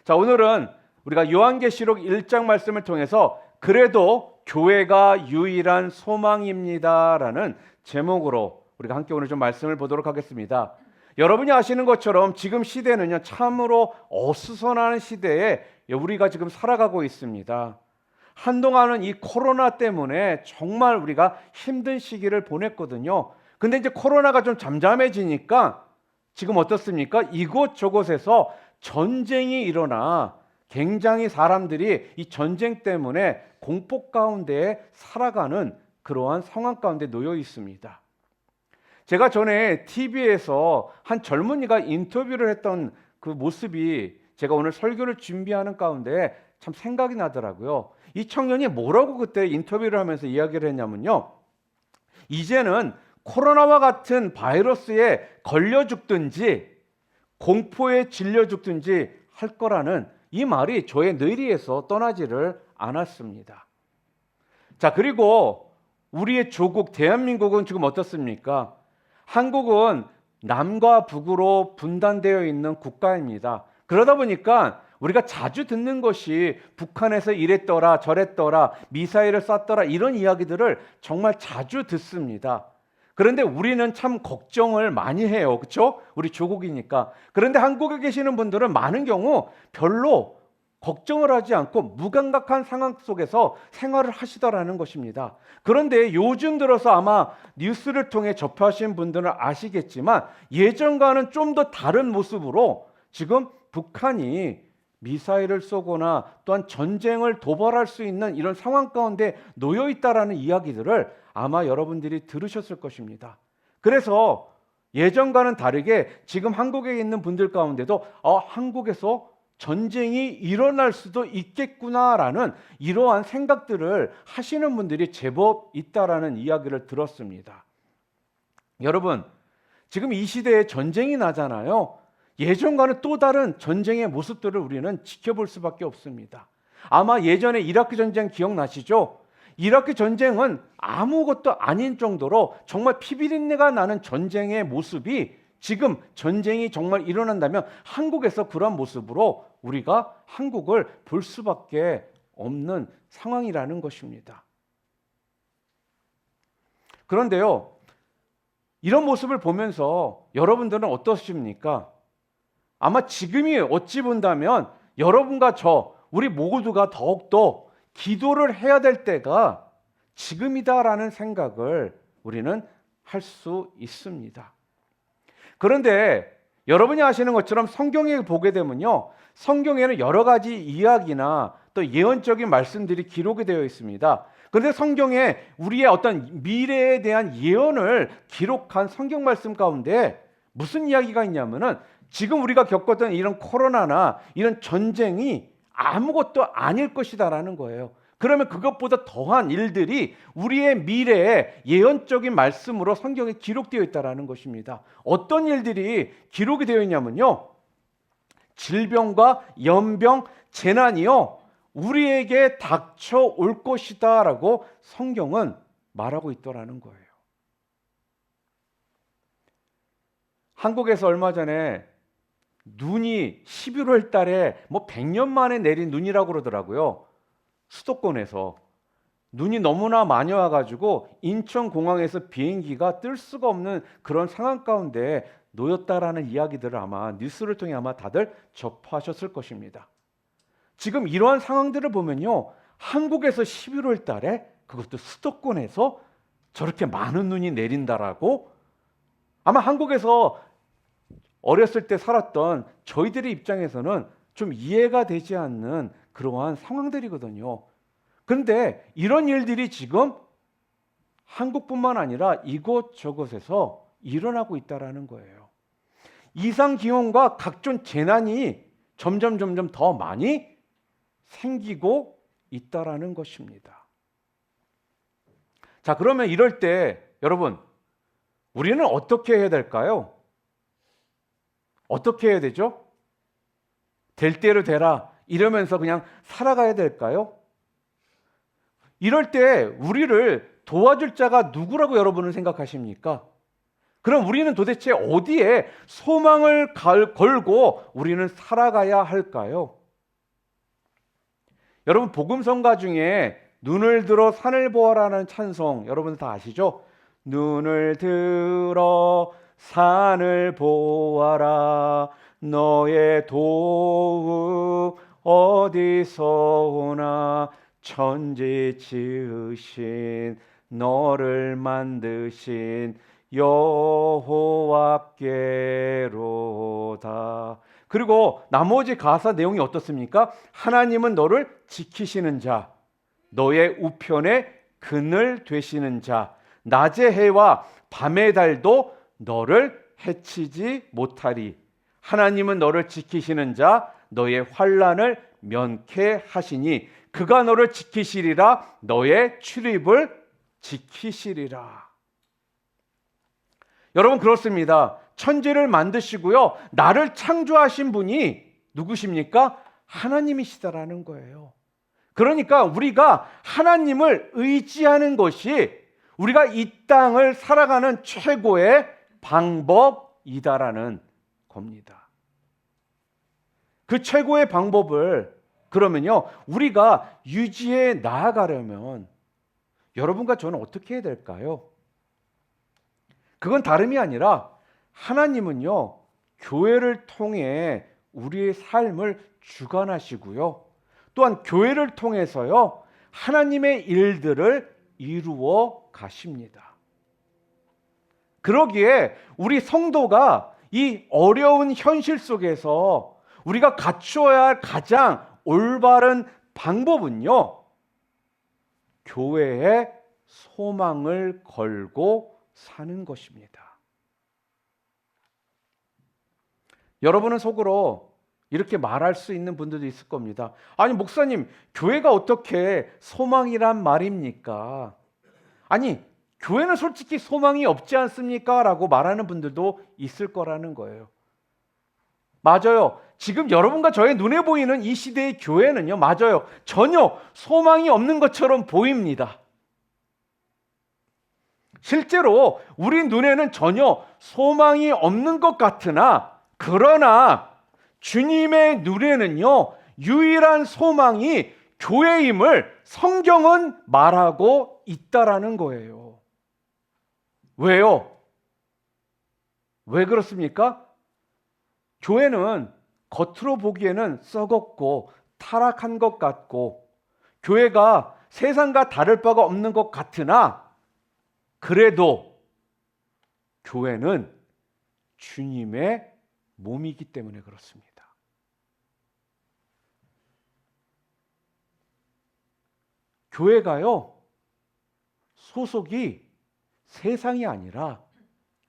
자, 오늘은 우리가 요한계시록 1장 말씀을 통해서 그래도 교회가 유일한 소망입니다라는 제목으로 우리가 함께 오늘 좀 말씀을 보도록 하겠습니다. 여러분이 아시는 것처럼 지금 시대는요, 참으로 어수선한 시대에 우리가 지금 살아가고 있습니다. 한동안은 이 코로나 때문에 정말 우리가 힘든 시기를 보냈거든요. 근데 이제 코로나가 좀 잠잠해지니까 지금 어떻습니까? 이곳저곳에서 전쟁이 일어나 굉장히 사람들이 이 전쟁 때문에 공포 가운데 살아가는 그러한 상황 가운데 놓여 있습니다. 제가 전에 TV에서 한 젊은이가 인터뷰를 했던 그 모습이 제가 오늘 설교를 준비하는 가운데 참 생각이 나더라고요. 이 청년이 뭐라고 그때 인터뷰를 하면서 이야기를 했냐면요, 이제는 코로나와 같은 바이러스에 걸려 죽든지 공포에 질려 죽든지 할 거라는 이 말이 저의 뇌리에서 떠나지를 않았습니다. 자, 그리고 우리의 조국 대한민국은 지금 어떻습니까? 한국은 남과 북으로 분단되어 있는 국가입니다. 그러다 보니까 우리가 자주 듣는 것이 북한에서 이랬더라 저랬더라 미사일을 쐈더라 이런 이야기들을 정말 자주 듣습니다. 그런데 우리는 참 걱정을 많이 해요. 그렇죠? 우리 조국이니까. 그런데 한국에 계시는 분들은 많은 경우 별로 걱정을 하지 않고 무감각한 상황 속에서 생활을 하시더라는 것입니다. 그런데 요즘 들어서 아마 뉴스를 통해 접하신 분들은 아시겠지만 예전과는 좀 더 다른 모습으로 지금 북한이 미사일을 쏘거나 또한 전쟁을 도발할 수 있는 이런 상황 가운데 놓여 있다라는 이야기들을 아마 여러분들이 들으셨을 것입니다. 그래서 예전과는 다르게 지금 한국에 있는 분들 가운데도 한국에서 전쟁이 일어날 수도 있겠구나라는 이러한 생각들을 하시는 분들이 제법 있다라는 이야기를 들었습니다. 여러분, 지금 이 시대에 전쟁이 나잖아요. 예전과는 또 다른 전쟁의 모습들을 우리는 지켜볼 수밖에 없습니다. 아마 예전에 이라크 전쟁 기억나시죠? 이라크 전쟁은 아무것도 아닌 정도로 정말 피비린내가 나는 전쟁의 모습이 지금 전쟁이 정말 일어난다면 한국에서 그런 모습으로 우리가 한국을 볼 수밖에 없는 상황이라는 것입니다. 그런데요, 이런 모습을 보면서 여러분들은 어떠십니까? 아마 지금이 어찌 본다면 여러분과 우리 모두가 더욱더 기도를 해야 될 때가 지금이다라는 생각을 우리는 할 수 있습니다. 그런데 여러분이 아시는 것처럼 성경에 보게 되면요, 성경에는 여러 가지 이야기나 또 예언적인 말씀들이 기록이 되어 있습니다. 그런데 성경에 우리의 어떤 미래에 대한 예언을 기록한 성경 말씀 가운데 무슨 이야기가 있냐면은 지금 우리가 겪었던 이런 코로나나 이런 전쟁이 아무것도 아닐 것이다라는 거예요. 그러면 그것보다 더한 일들이 우리의 미래에 예언적인 말씀으로 성경에 기록되어 있다는 것입니다. 어떤 일들이 기록이 되어 있냐면요, 질병과 연병, 재난이요 우리에게 닥쳐올 것이다 라고 성경은 말하고 있더라는 거예요. 한국에서 얼마 전에 눈이 11월 달에 100년 만에 내린 눈이라고 그러더라고요. 수도권에서 눈이 너무나 많이 와가지고 인천공항에서 비행기가 뜰 수가 없는 그런 상황 가운데 놓였다라는 이야기들을 아마 뉴스를 통해 아마 다들 접하셨을 것입니다. 지금 이러한 상황들을 보면요, 한국에서 11월 달에 그것도 수도권에서 저렇게 많은 눈이 내린다라고 아마 한국에서 어렸을 때 살았던 저희들의 입장에서는 좀 이해가 되지 않는 그러한 상황들이거든요. 그런데 이런 일들이 지금 한국뿐만 아니라 이곳저곳에서 일어나고 있다는 거예요. 이상기온과 각종 재난이 점점 더 많이 생기고 있다는 것입니다. 자, 그러면 이럴 때 여러분, 우리는 어떻게 해야 될까요? 어떻게 해야 되죠? 될 대로 되라 이러면서 그냥 살아가야 될까요? 이럴 때 우리를 도와줄 자가 누구라고 여러분은 생각하십니까? 그럼 우리는 도대체 어디에 소망을 걸고 우리는 살아가야 할까요? 여러분 복음성가 중에 눈을 들어 산을 보아라는 찬송 여러분 다 아시죠? 눈을 들어 산을 보아라 너의 도움 어디서 오나 천지 지으신 너를 만드신 여호와께로다. 그리고 나머지 가사 내용이 어떻습니까? 하나님은 너를 지키시는 자, 너의 우편에 그늘 되시는 자, 낮의 해와 밤의 달도 너를 해치지 못하리. 하나님은 너를 지키시는 자, 너의 환난을 면케하시니 그가 너를 지키시리라. 너의 출입을 지키시리라. 여러분 그렇습니다. 천지를 만드시고요. 나를 창조하신 분이 누구십니까? 하나님이시다라는 거예요. 그러니까 우리가 하나님을 의지하는 것이 우리가 이 땅을 살아가는 최고의 방법이다라는 겁니다. 그 최고의 방법을 그러면요, 우리가 유지해 나아가려면 여러분과 저는 어떻게 해야 될까요? 그건 다름이 아니라 하나님은요, 교회를 통해 우리의 삶을 주관하시고요. 또한 교회를 통해서요, 하나님의 일들을 이루어 가십니다. 그러기에 우리 성도가 이 어려운 현실 속에서 우리가 갖추어야 할 가장 올바른 방법은요, 교회에 소망을 걸고 사는 것입니다. 여러분은 속으로 이렇게 말할 수 있는 분들도 있을 겁니다. 아니 목사님, 교회가 어떻게 소망이란 말입니까? 아니 교회는 솔직히 소망이 없지 않습니까? 라고 말하는 분들도 있을 거라는 거예요. 맞아요. 지금 여러분과 저의 눈에 보이는 이 시대의 교회는요, 맞아요. 전혀 소망이 없는 것처럼 보입니다. 실제로 우리 눈에는 전혀 소망이 없는 것 같으나, 그러나 주님의 눈에는요, 유일한 소망이 교회임을 성경은 말하고 있다라는 거예요. 왜요? 왜 그렇습니까? 교회는 겉으로 보기에는 썩었고 타락한 것 같고 교회가 세상과 다를 바가 없는 것 같으나, 그래도 교회는 주님의 몸이기 때문에 그렇습니다. 교회가요, 소속이 세상이 아니라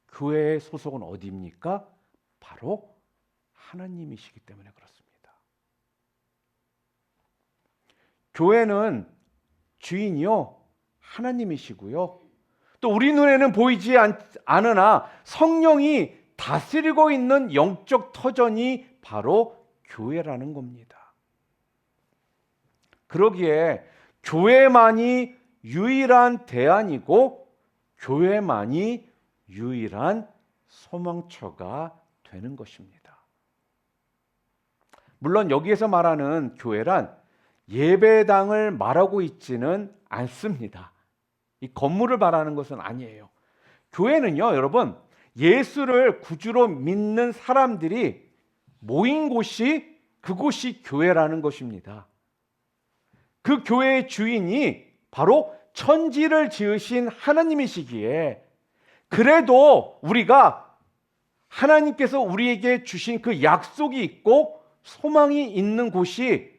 교회의 소속은 어디입니까? 바로 하나님이시기 때문에 그렇습니다. 교회는 주인이요, 하나님이시고요. 또 우리 눈에는 보이지 않으나 성령이 다스리고 있는 영적 터전이 바로 교회라는 겁니다. 그러기에 교회만이 유일한 대안이고 교회만이 유일한 소망처가 되는 것입니다. 물론 여기에서 말하는 교회란 예배당을 말하고 있지는 않습니다. 이 건물을 말하는 것은 아니에요. 교회는요, 여러분, 예수를 구주로 믿는 사람들이 모인 곳이, 그곳이 교회라는 것입니다. 그 교회의 주인이 바로 천지를 지으신 하나님이시기에, 그래도 우리가 하나님께서 우리에게 주신 그 약속이 있고 소망이 있는 곳이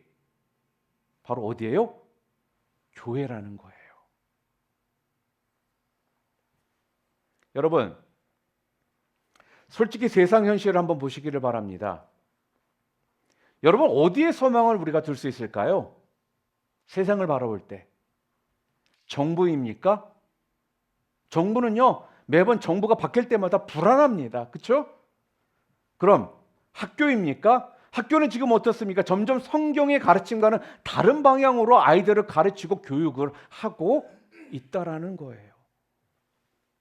바로 어디예요? 교회라는 거예요. 여러분, 솔직히 세상 현실을 한번 보시기를 바랍니다. 여러분, 어디에 소망을 우리가 둘 수 있을까요? 세상을 바라볼 때. 정부입니까? 정부는요, 매번 정부가 바뀔 때마다 불안합니다. 그렇죠? 그럼 학교입니까? 학교는 지금 어떻습니까? 점점 성경의 가르침과는 다른 방향으로 아이들을 가르치고 교육을 하고 있다라는 거예요.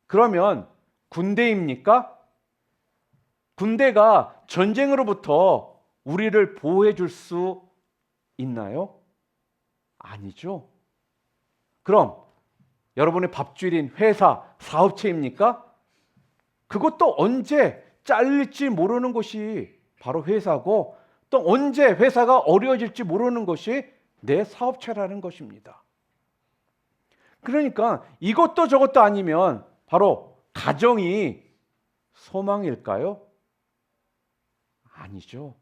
그러면 군대입니까? 군대가 전쟁으로부터 우리를 보호해 줄 수 있나요? 아니죠. 그럼 여러분의 밥줄인 회사, 사업체입니까? 그것도 언제 잘릴지 모르는 것이 바로 회사고, 또 언제 회사가 어려워질지 모르는 것이 내 사업체라는 것입니다. 그러니까 이것도 저것도 아니면 바로 가정이 소망일까요? 아니죠.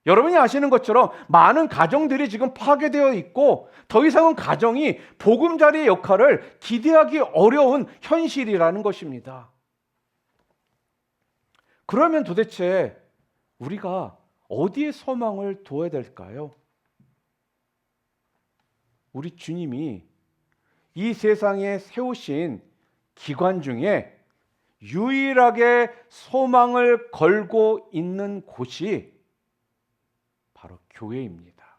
여러분이 아시는 것처럼 많은 가정들이 지금 파괴되어 있고 더 이상은 가정이 보금자리의 역할을 기대하기 어려운 현실이라는 것입니다. 그러면 도대체 우리가 어디에 소망을 둬야 될까요? 우리 주님이 이 세상에 세우신 기관 중에 유일하게 소망을 걸고 있는 곳이 바로 교회입니다.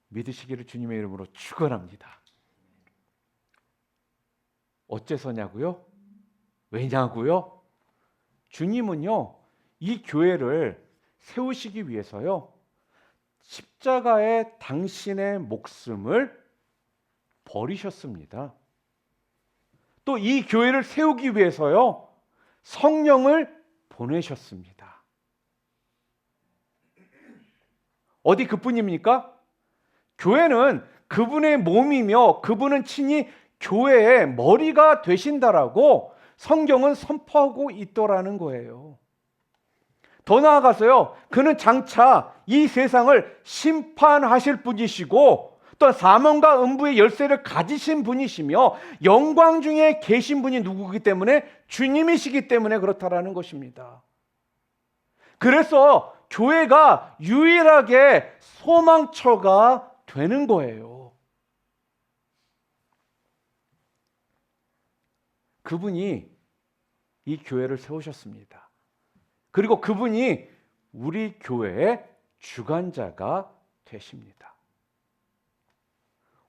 믿으시기를 주님의 이름으로 축원합니다. 어째서냐고요? 왜냐고요? 주님은요, 이 교회를 세우시기 위해서요, 십자가에 당신의 목숨을 버리셨습니다. 또 이 교회를 세우기 위해서요, 성령을 보내셨습니다. 어디 그뿐입니까? 교회는 그분의 몸이며 그분은 친히 교회의 머리가 되신다라고 성경은 선포하고 있더라는 거예요. 더 나아가서요, 그는 장차 이 세상을 심판하실 분이시고 또 사망과 음부의 열쇠를 가지신 분이시며 영광 중에 계신 분이 누구기 때문에 주님이시기 때문에 그렇다라는 것입니다. 그래서 교회가 유일하게 소망처가 되는 거예요. 그분이 이 교회를 세우셨습니다. 그리고 그분이 우리 교회의 주관자가 되십니다.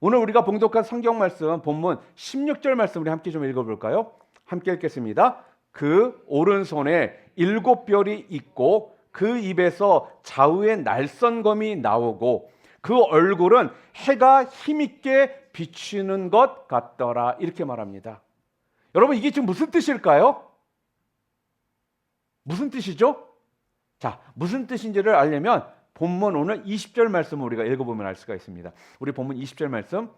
오늘 우리가 봉독한 성경 말씀 본문 16절 말씀 우리 함께 좀 읽어볼까요? 함께 읽겠습니다. 그 오른손에 7별이 있고 그 입에서 좌우의 날선검이 나오고 그 얼굴은 해가 힘있게 비추는 것 같더라. 이렇게 말합니다. 여러분, 이게 지금 무슨 뜻일까요? 무슨 뜻이죠? 자, 무슨 뜻인지를 알려면 본문 오늘 20절 말씀을 우리가 읽어보면 알 수가 있습니다. 우리 본문 20절 말씀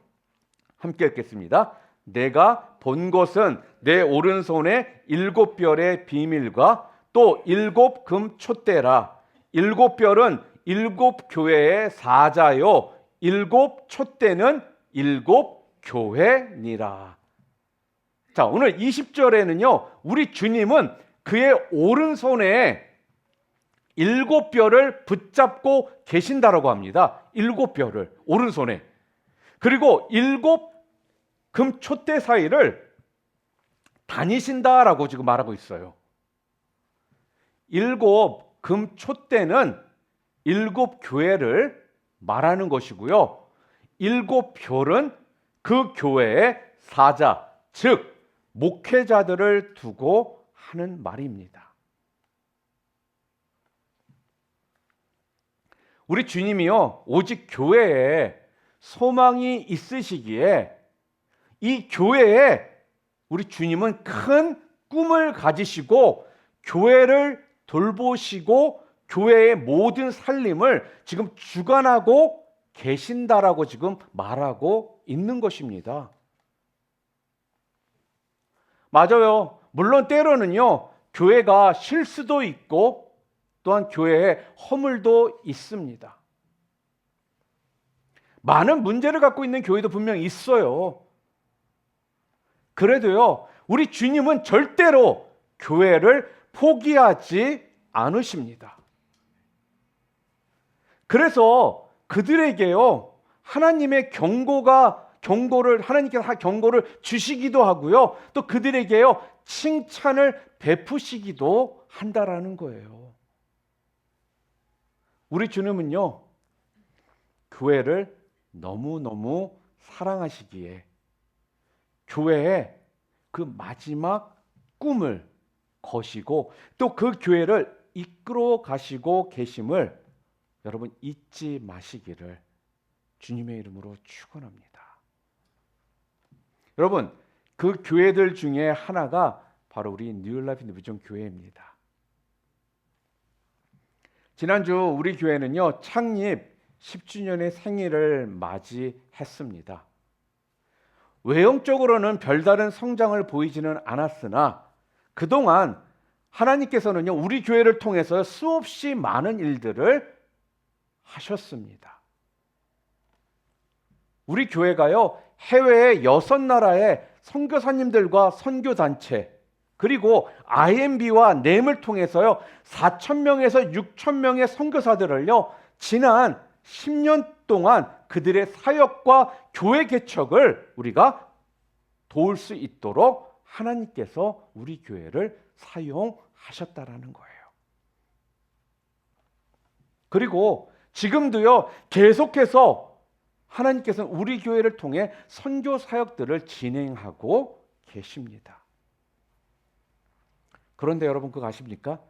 함께 읽겠습니다. 내가 본 것은 내 오른손에 7별의 비밀과 또 7금 촛대라. 7별은 7교회의 사자요 7 촛대는 7 교회니라. 자, 오늘 20절에는요, 우리 주님은 그의 오른손에 7별을 붙잡고 계신다라고 합니다. 7별을 오른손에. 그리고 7금 촛대 사이를 다니신다라고 지금 말하고 있어요. 7금 촛대는 7 교회를 말하는 것이고요. 7별은 그 교회의 사자, 즉 목회자들을 두고 하는 말입니다. 우리 주님이요, 오직 교회에 소망이 있으시기에 이 교회에 우리 주님은 큰 꿈을 가지시고 교회를 돌보시고 교회의 모든 살림을 지금 주관하고 계신다라고 지금 말하고 있는 것입니다. 맞아요. 물론 때로는요, 교회가 실수도 있고 또한 교회에 허물도 있습니다. 많은 문제를 갖고 있는 교회도 분명히 있어요. 그래도요, 우리 주님은 절대로 교회를 포기하지 않으십니다. 그래서 그들에게요, 하나님의 하나님께서 경고를 주시기도 하고요, 또 그들에게요, 칭찬을 베푸시기도 한다라는 거예요. 우리 주님은요, 교회를 너무너무 사랑하시기에 교회의 그 마지막 꿈을 거시고 또 그 교회를 이끌어 가시고 계심을 여러분 잊지 마시기를 주님의 이름으로 축원합니다. 여러분, 그 교회들 중에 하나가 바로 우리 뉴라이프 인디비전 교회입니다. 지난주 우리 교회는요, 창립 10주년의 생일을 맞이했습니다. 외형적으로는 별다른 성장을 보이지는 않았으나 그동안 하나님께서는요, 우리 교회를 통해서 수없이 많은 일들을 하셨습니다. 우리 교회가요, 해외의 6나라의 선교사님들과 선교단체, 그리고 IMB와 넴을 통해서요, 4,000명에서 6,000명의 선교사들을요, 지난 10년 동안 그들의 사역과 교회 개척을 우리가 도울 수 있도록 하나님께서 우리 교회를 사용하셨다라는 거예요. 그리고 지금도요, 계속해서 하나님께서는 우리 교회를 통해 선교 사역들을 진행하고 계십니다. 그런데 여러분 그거 아십니까?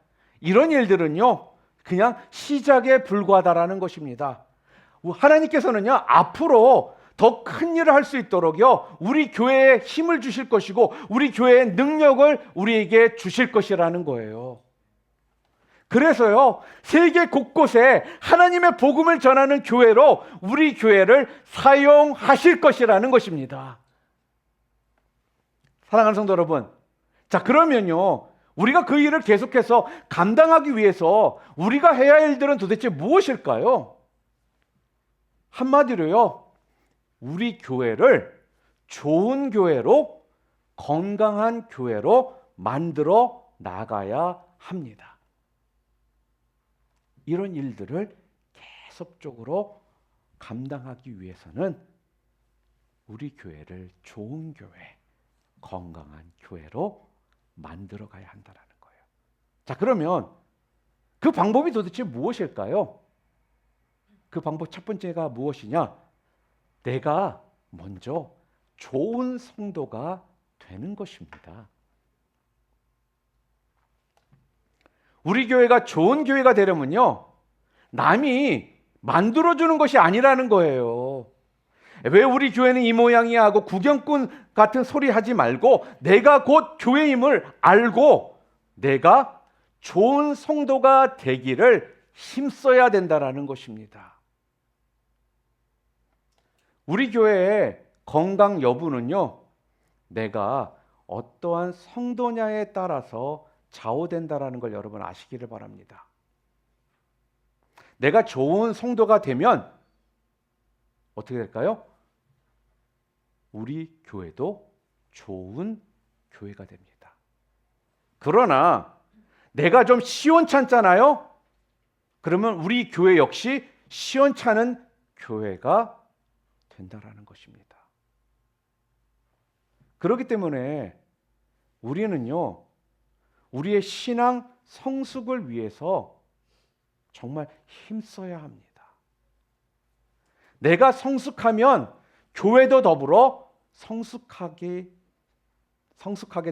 이런 일들은요, 그냥 시작에 불과하다라는 것입니다. 하나님께서는요, 앞으로 더 큰 일을 할 수 있도록요, 우리 교회에 힘을 주실 것이고 우리 교회의 능력을 우리에게 주실 것이라는 거예요. 그래서요, 세계 곳곳에 하나님의 복음을 전하는 교회로 우리 교회를 사용하실 것이라는 것입니다. 사랑하는 성도 여러분, 자, 그러면요, 우리가 그 일을 계속해서 감당하기 위해서 우리가 해야 할 일들은 도대체 무엇일까요? 한마디로요, 우리 교회를 좋은 교회로, 건강한 교회로 만들어 나가야 합니다. 이런 일들을 계속적으로 감당하기 위해서는 우리 교회를 좋은 교회, 건강한 교회로 만들어 가야 한다는 거예요. 자, 그러면 그 방법이 도대체 무엇일까요? 그 방법 첫 번째가 무엇이냐? 내가 먼저 좋은 성도가 되는 것입니다. 우리 교회가 좋은 교회가 되려면요, 남이 만들어주는 것이 아니라는 거예요. 왜 우리 교회는 이 모양이야 하고 구경꾼 같은 소리 하지 말고 내가 곧 교회임을 알고 내가 좋은 성도가 되기를 힘써야 된다라는 것입니다. 우리 교회의 건강 여부는요, 내가 어떠한 성도냐에 따라서 좌우된다라는 걸 여러분 아시기를 바랍니다. 내가 좋은 성도가 되면 어떻게 될까요? 우리 교회도 좋은 교회가 됩니다. 그러나 내가 좀 시원찮잖아요? 그러면 우리 교회 역시 시원찮은 교회가 된다라는 것입니다. 그렇기 때문에 우리는요, 우리의 신앙 성숙을 위해서 정말 힘써야 합니다. 내가 성숙하면 교회도 더불어 성숙하게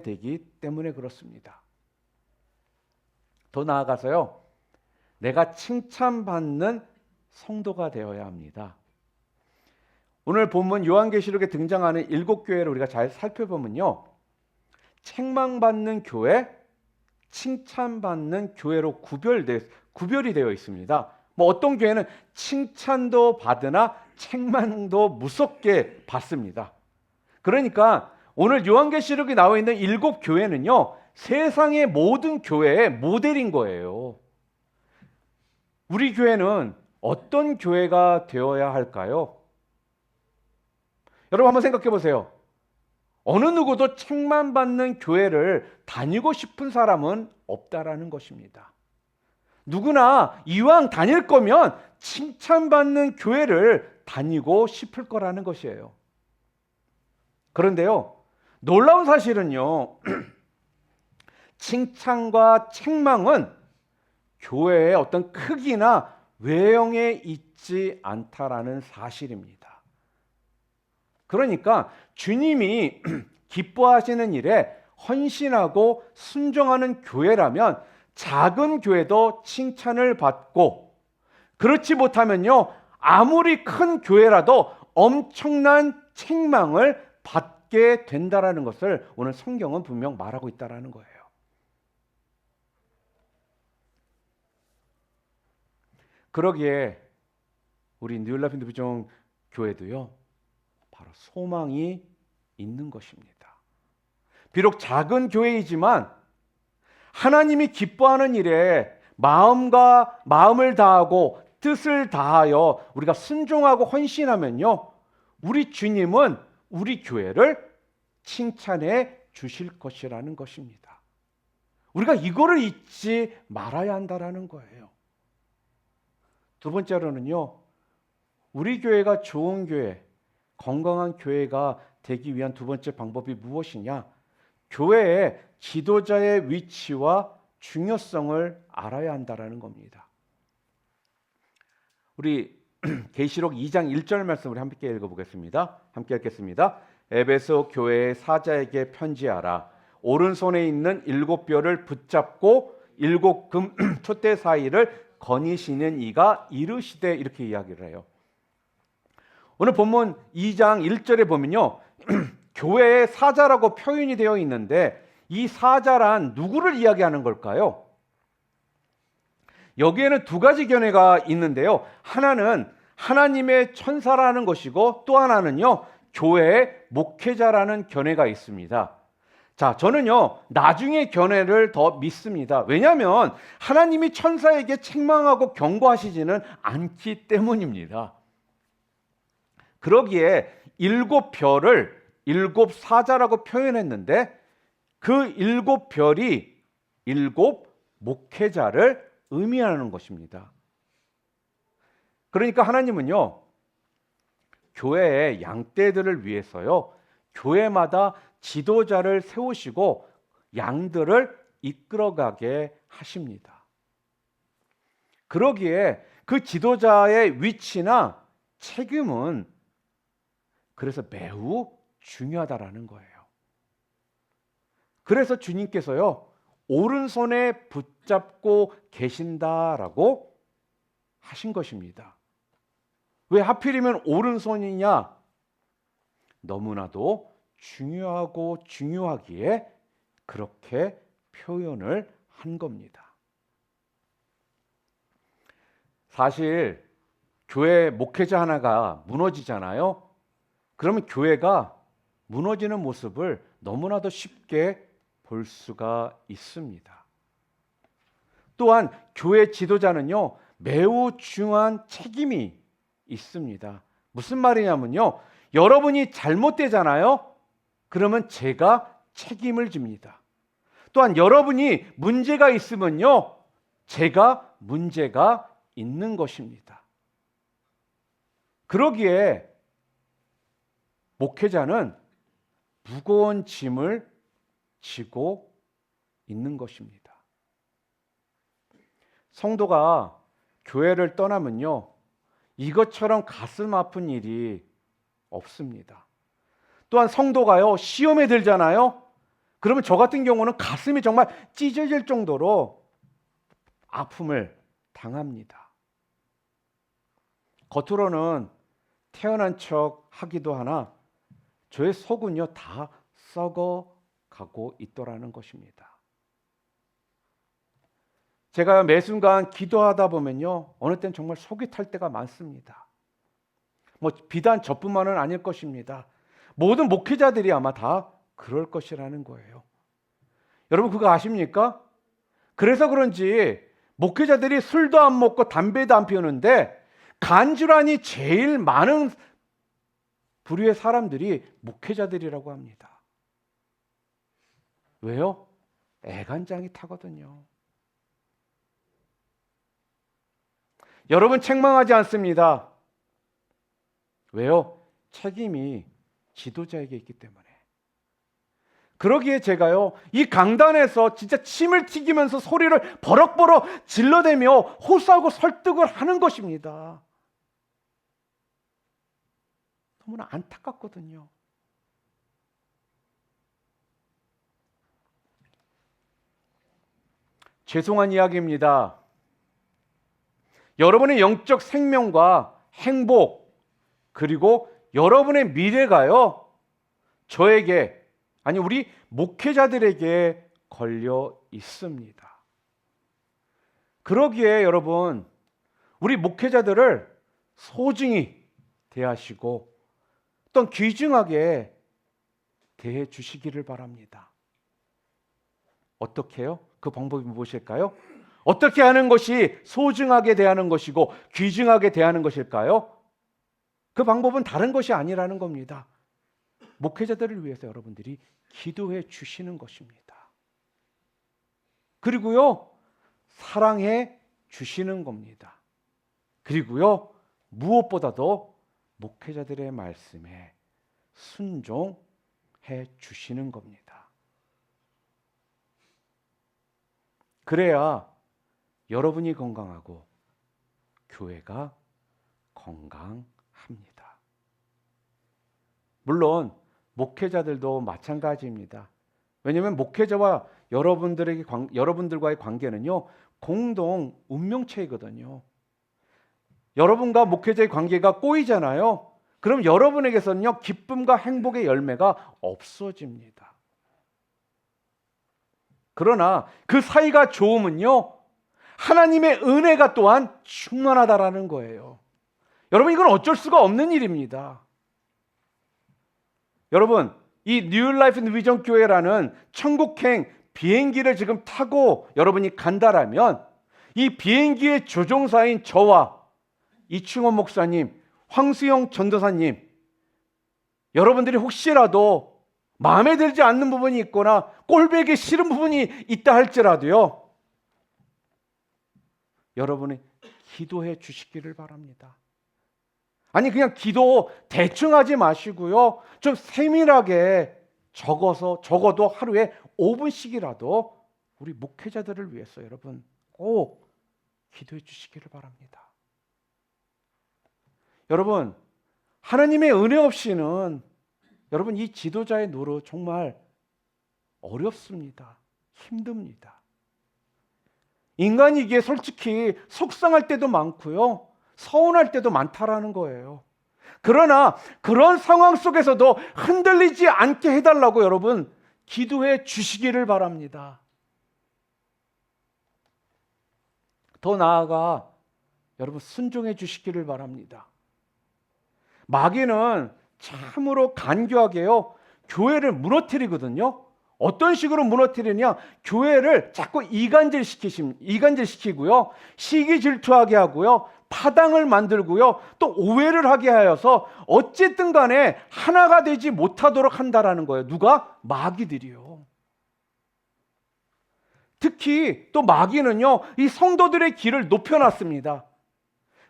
되기 때문에 그렇습니다. 더 나아가서요, 내가 칭찬받는 성도가 되어야 합니다. 오늘 본문 요한계시록에 등장하는 7교회를 우리가 잘 살펴보면요, 책망받는 교회, 칭찬받는 교회로 구별이 되어 있습니다. 어떤 교회는 칭찬도 받으나 책망도 무섭게 받습니다. 그러니까 오늘 요한계시록에 나와 있는 7교회는요, 세상의 모든 교회의 모델인 거예요. 우리 교회는 어떤 교회가 되어야 할까요? 여러분 한번 생각해 보세요. 어느 누구도 책망받는 교회를 다니고 싶은 사람은 없다라는 것입니다. 누구나 이왕 다닐 거면 칭찬받는 교회를 다니고 싶을 거라는 것이에요. 그런데요, 놀라운 사실은요, 칭찬과 책망은 교회의 어떤 크기나 외형에 있지 않다라는 사실입니다. 그러니까 주님이 기뻐하시는 일에 헌신하고 순종하는 교회라면 작은 교회도 칭찬을 받고, 그렇지 못하면요, 아무리 큰 교회라도 엄청난 책망을 받게 된다라는 것을 오늘 성경은 분명 말하고 있다라는 거예요. 그러기에 우리 뉴라이프 인터뷰종 교회도요, 바로 소망이 있는 것입니다. 비록 작은 교회이지만 하나님이 기뻐하는 일에 마음을 다하고 뜻을 다하여 우리가 순종하고 헌신하면요, 우리 주님은 우리 교회를 칭찬해 주실 것이라는 것입니다. 우리가 이거를 잊지 말아야 한다라는 거예요. 두 번째로는요, 우리 교회가 좋은 교회, 건강한 교회가 되기 위한 두 번째 방법이 무엇이냐? 교회의 지도자의 위치와 중요성을 알아야 한다라는 겁니다. 우리 계시록 2장 1절 말씀을 함께 읽어보겠습니다. 함께 읽겠습니다. 에베소 교회의 사자에게 편지하라. 오른손에 있는 7뼈를 붙잡고 7금 촛대 사이를 거니시는 이가 이르시되, 이렇게 이야기를 해요. 오늘 본문 2장 1절에 보면요, 교회의 사자라고 표현이 되어 있는데 이 사자란 누구를 이야기하는 걸까요? 여기에는 두 가지 견해가 있는데요. 하나는 하나님의 천사라는 것이고 또 하나는요, 교회의 목회자라는 견해가 있습니다. 자, 저는요, 나중에 견해를 더 믿습니다. 왜냐하면 하나님이 천사에게 책망하고 경고하시지는 않기 때문입니다. 그러기에 7별을 7사자라고 표현했는데 그 7별이 7 목회자를 의미하는 것입니다. 그러니까 하나님은요, 교회의 양떼들을 위해서요, 교회마다 지도자를 세우시고 양들을 이끌어가게 하십니다. 그러기에 그 지도자의 위치나 책임은 그래서 매우 중요하다라는 거예요. 그래서 주님께서요, 오른손에 붙잡고 계신다라고 하신 것입니다. 왜 하필이면 오른손이냐? 너무나도 중요하고 중요하기에 그렇게 표현을 한 겁니다. 사실 교회 목회자 하나가 무너지잖아요. 그러면 교회가 무너지는 모습을 너무나도 쉽게 볼 수가 있습니다. 또한 교회 지도자는요, 매우 중요한 책임이 있습니다. 무슨 말이냐면요, 여러분이 잘못되잖아요. 그러면 제가 책임을 집니다. 또한 여러분이 문제가 있으면요, 제가 문제가 있는 것입니다. 그러기에 목회자는 무거운 짐을 지고 있는 것입니다. 성도가 교회를 떠나면요, 이것처럼 가슴 아픈 일이 없습니다. 또한 성도가요, 시험에 들잖아요. 그러면 저 같은 경우는 가슴이 정말 찢어질 정도로 아픔을 당합니다. 겉으로는 태어난 척 하기도 하나 저의 속은요, 다 썩어가고 있더라는 것입니다. 제가 매 순간 기도하다 보면요, 어느 때는 정말 속이 탈 때가 많습니다. 비단 저뿐만은 아닐 것입니다. 모든 목회자들이 아마 다 그럴 것이라는 거예요. 여러분 그거 아십니까? 그래서 그런지 목회자들이 술도 안 먹고 담배도 안 피우는데 간질환이 제일 많은 부류의 사람들이 목회자들이라고 합니다. 왜요? 애간장이 타거든요. 여러분 책망하지 않습니다. 왜요? 책임이 지도자에게 있기 때문에. 그러기에 제가요, 이 강단에서 진짜 침을 튀기면서 소리를 버럭버럭 질러대며 호소하고 설득을 하는 것입니다. 너무나 안타깝거든요. 죄송한 이야기입니다. 여러분의 영적 생명과 행복, 그리고 여러분의 미래가요, 저에게, 아니 우리 목회자들에게 걸려 있습니다. 그러기에 여러분, 우리 목회자들을 소중히 대하시고 또 귀중하게 대해 주시기를 바랍니다. 어떻게 해요? 그 방법이 무엇일까요? 어떻게 하는 것이 소중하게 대하는 것이고 귀중하게 대하는 것일까요? 그 방법은 다른 것이 아니라는 겁니다. 목회자들을 위해서 여러분들이 기도해 주시는 것입니다. 그리고요, 사랑해 주시는 겁니다. 그리고요, 무엇보다도 목회자들의 말씀에 순종해 주시는 겁니다. 그래야 여러분이 건강하고 교회가 건강합니다. 물론 목회자들도 마찬가지입니다. 왜냐하면 목회자와 여러분들과의 관계는요, 공동 운명체이거든요. 여러분과 목회자의 관계가 꼬이잖아요. 그럼 여러분에게서는요, 기쁨과 행복의 열매가 없어집니다. 그러나 그 사이가 좋으면요, 하나님의 은혜가 또한 충만하다라는 거예요. 여러분, 이건 어쩔 수가 없는 일입니다. 여러분, 이 뉴 라이프 비전 교회라는 천국행 비행기를 지금 타고 여러분이 간다라면 이 비행기의 조종사인 저와 이충원 목사님, 황수영 전도사님, 여러분들이 혹시라도 마음에 들지 않는 부분이 있거나 꼴보기 싫은 부분이 있다 할지라도요, 여러분이 기도해 주시기를 바랍니다. 아니 그냥 기도 대충 하지 마시고요, 좀 세밀하게 적어도 하루에 5분씩이라도 우리 목회자들을 위해서 여러분 꼭 기도해 주시기를 바랍니다. 여러분, 하나님의 은혜 없이는 여러분 이 지도자의 노릇 정말 어렵습니다. 힘듭니다. 인간이기에 솔직히 속상할 때도 많고요, 서운할 때도 많다라는 거예요. 그러나 그런 상황 속에서도 흔들리지 않게 해달라고 여러분 기도해 주시기를 바랍니다. 더 나아가 여러분 순종해 주시기를 바랍니다. 마귀는 참으로 간교하게요, 교회를 무너뜨리거든요. 어떤 식으로 무너뜨리냐? 교회를 자꾸 이간질시키고요, 시기 질투하게 하고요, 파당을 만들고요, 또 오해를 하게 하여서 어쨌든 간에 하나가 되지 못하도록 한다라는 거예요. 누가? 마귀들이요. 특히 또 마귀는요, 이 성도들의 길을 높여놨습니다.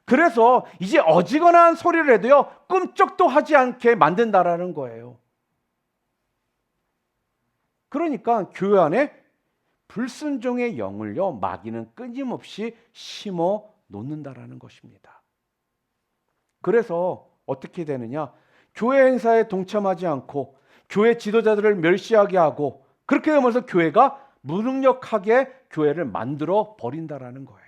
그래서 이제 어지간한 소리를 해도요, 끔찍도 하지 않게 만든다라는 거예요. 그러니까 교회 안에 불순종의 영을요, 마귀는 끊임없이 심어 놓는다라는 것입니다. 그래서 어떻게 되느냐? 교회 행사에 동참하지 않고 교회 지도자들을 멸시하게 하고, 그렇게 되면서 교회가 무능력하게 교회를 만들어 버린다라는 거예요.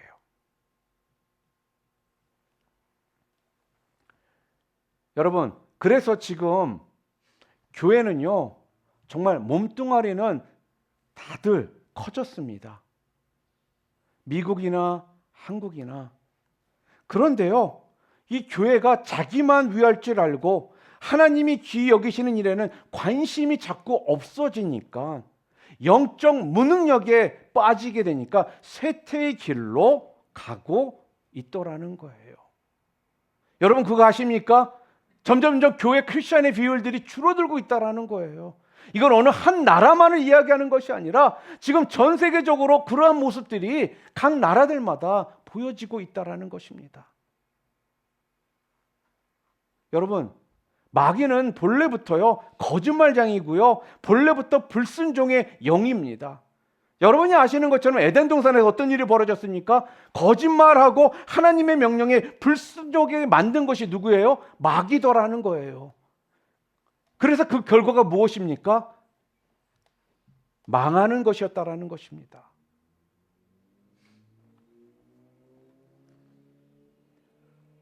여러분, 그래서 지금 교회는요, 정말 몸뚱아리는 다들 커졌습니다. 미국이나 한국이나. 그런데요, 이 교회가 자기만 위할 줄 알고 하나님이 귀히 여기시는 일에는 관심이 자꾸 없어지니까 영적 무능력에 빠지게 되니까 쇠퇴의 길로 가고 있더라는 거예요. 여러분 그거 아십니까? 점점점 교회 크리스천의 비율들이 줄어들고 있다는 거예요. 이건 어느 한 나라만을 이야기하는 것이 아니라 지금 전 세계적으로 그러한 모습들이 각 나라들마다 보여지고 있다는 것입니다. 여러분, 마귀는 본래부터요, 거짓말장이고요, 본래부터 불순종의 영입니다. 여러분이 아시는 것처럼 에덴 동산에서 어떤 일이 벌어졌습니까? 거짓말하고 하나님의 명령에 불순종하게 만든 것이 누구예요? 마귀더라는 거예요. 그래서 그 결과가 무엇입니까? 망하는 것이었다라는 것입니다.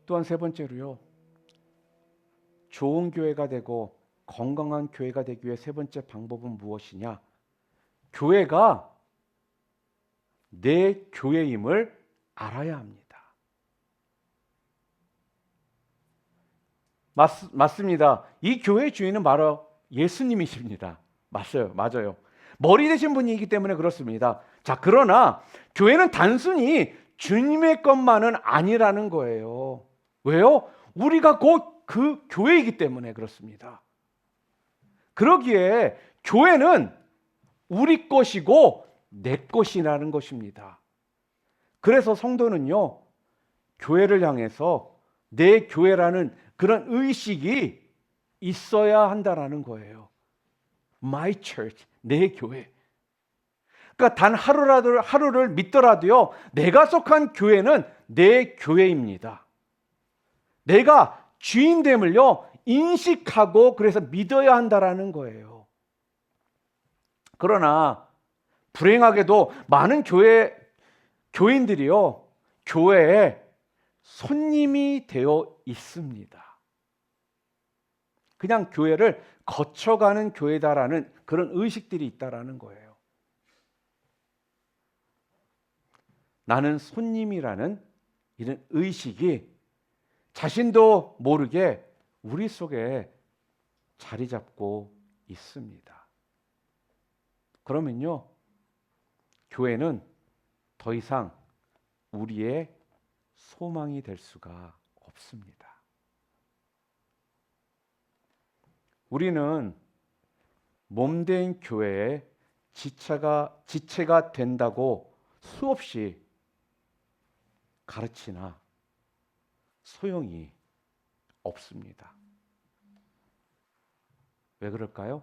또한 세 번째로요. 좋은 교회가 되고 건강한 교회가 되기 위해 세 번째 방법은 무엇이냐? 교회가 내 교회임을 알아야 합니다. 맞습니다. 이 교회의 주인은 바로 예수님이십니다. 맞아요. 머리 되신 분이기 때문에 그렇습니다. 자, 그러나 교회는 단순히 주님의 것만은 아니라는 거예요. 왜요? 우리가 곧 그 교회이기 때문에 그렇습니다. 그러기에 교회는 우리 것이고 내 것이라는 것입니다. 그래서 성도는요, 교회를 향해서 내 교회라는 그런 의식이 있어야 한다라는 거예요. My church, 내 교회. 그러니까 단 하루를 믿더라도요, 내가 속한 교회는 내 교회입니다. 내가 주인됨을요, 인식하고 그래서 믿어야 한다라는 거예요. 그러나 불행하게도 많은 교인들이요, 교회에 손님이 되어 있습니다. 그냥 교회를 거쳐가는 교회다라는 그런 의식들이 있다라는 거예요. 나는 손님이라는 이런 의식이 자신도 모르게 우리 속에 자리 잡고 있습니다. 그러면요, 교회는 더 이상 우리의 소망이 될 수가 없습니다. 우리는 몸된 교회의 지체가 된다고 수없이 가르치나 소용이 없습니다. 왜 그럴까요?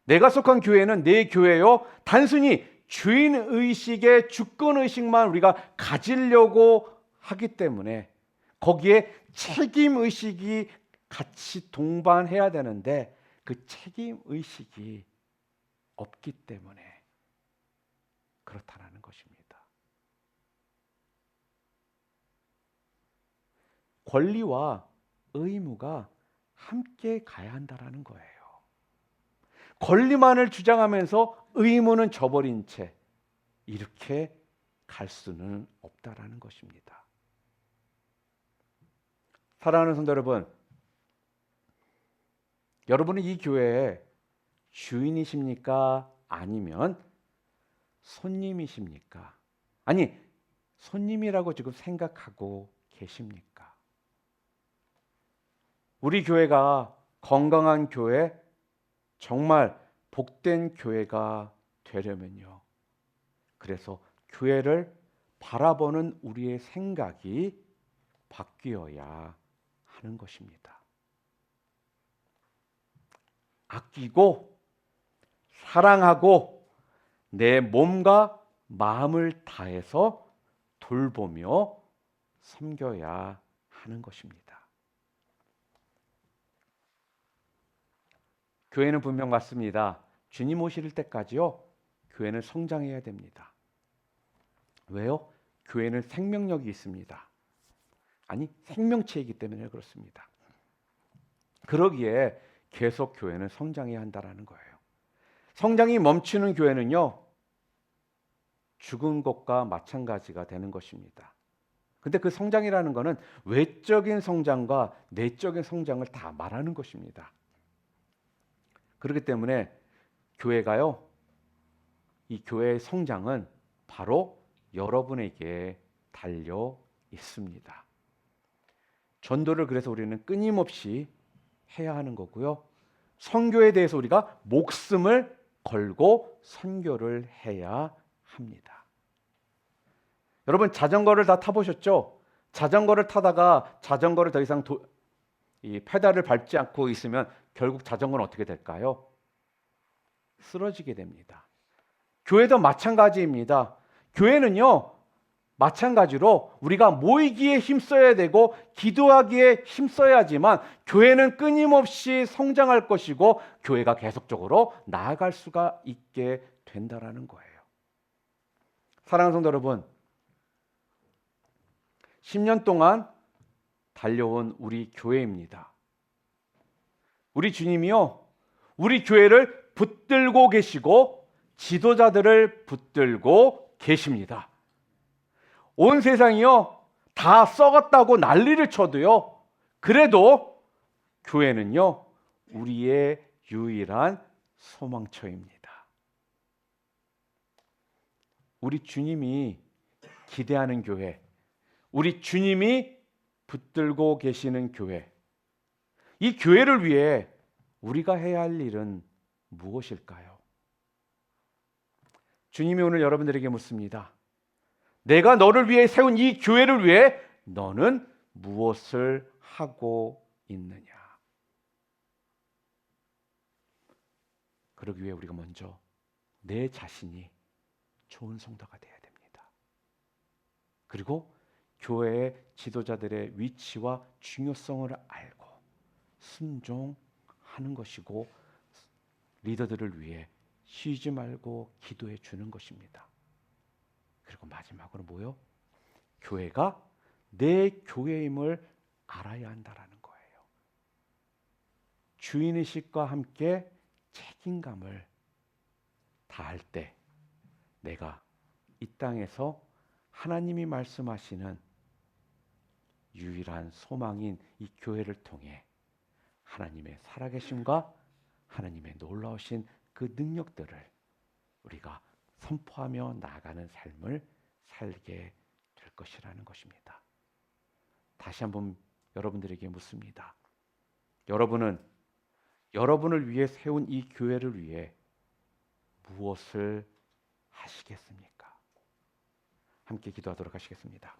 내가 속한 교회는 내 교회요, 단순히 주인의식의 주권의식만 우리가 가지려고 하기 때문에 거기에 책임의식이 같이 동반해야 되는데 그 책임의식이 없기 때문에 그렇다는 것입니다. 권리와 의무가 함께 가야 한다는 거예요. 권리만을 주장하면서 의무는 저버린 채 이렇게 갈 수는 없다라는 것입니다. 사랑하는 성도 여러분, 여러분은 이 교회의 주인이십니까? 아니면 손님이십니까? 아니, 손님이라고 지금 생각하고 계십니까? 우리 교회가 건강한 교회, 정말 복된 교회가 되려면요, 그래서 교회를 바라보는 우리의 생각이 바뀌어야 하는 것입니다. 아끼고 사랑하고 내 몸과 마음을 다해서 돌보며 섬겨야 하는 것입니다. 교회는 분명 맞습니다. 주님 오실 때까지요, 교회는 성장해야 됩니다. 왜요? 교회는 생명력이 있습니다. 아니, 생명체이기 때문에 그렇습니다. 그러기에 계속 교회는 성장해야 한다는 거예요. 성장이 멈추는 교회는요, 죽은 것과 마찬가지가 되는 것입니다. 근데 그 성장이라는 것은 외적인 성장과 내적인 성장을 다 말하는 것입니다. 그렇기 때문에 교회가요, 이 교회의 성장은 바로 여러분에게 달려 있습니다. 전도를 그래서 우리는 끊임없이 해야 하는 거고요. 선교에 대해서 우리가 목숨을 걸고 선교를 해야 합니다. 여러분, 자전거를 다 타보셨죠? 자전거를 타다가 자전거를 더 이상 이 페달을 밟지 않고 있으면 결국 자전거는 어떻게 될까요? 쓰러지게 됩니다. 교회도 마찬가지입니다. 교회는요, 마찬가지로 우리가 모이기에 힘써야 되고 기도하기에 힘써야지만 교회는 끊임없이 성장할 것이고 교회가 계속적으로 나아갈 수가 있게 된다라는 거예요. 사랑하는 성도 여러분, 10년 동안 달려온 우리 교회입니다. 우리 주님이요, 우리 교회를 붙들고 계시고 지도자들을 붙들고 계십니다. 온 세상이요 다 썩었다고 난리를 쳐도요, 그래도 교회는요 우리의 유일한 소망처입니다. 우리 주님이 기대하는 교회, 우리 주님이 붙들고 계시는 교회, 이 교회를 위해 우리가 해야 할 일은 무엇일까요? 주님이 오늘 여러분들에게 묻습니다. 내가 너를 위해 세운 이 교회를 위해 너는 무엇을 하고 있느냐? 그러기 위해 우리가 먼저 내 자신이 좋은 성도가 되어야 됩니다. 그리고 교회의 지도자들의 위치와 중요성을 알고 순종하는 것이고, 리더들을 위해 쉬지 말고 기도해 주는 것입니다. 그리고 마지막으로 뭐요? 교회가 내 교회임을 알아야 한다라는 거예요. 주인의식과 함께 책임감을 다할 때 내가 이 땅에서 하나님이 말씀하시는 유일한 소망인 이 교회를 통해 하나님의 살아계심과 하나님의 놀라우신 그 능력들을 우리가 선포하며 나아가는 삶을 살게 될 것이라는 것입니다. 다시 한번 여러분들에게 묻습니다. 여러분은 여러분을 위해 세운 이 교회를 위해 무엇을 하시겠습니까? 함께 기도하도록 하시겠습니다.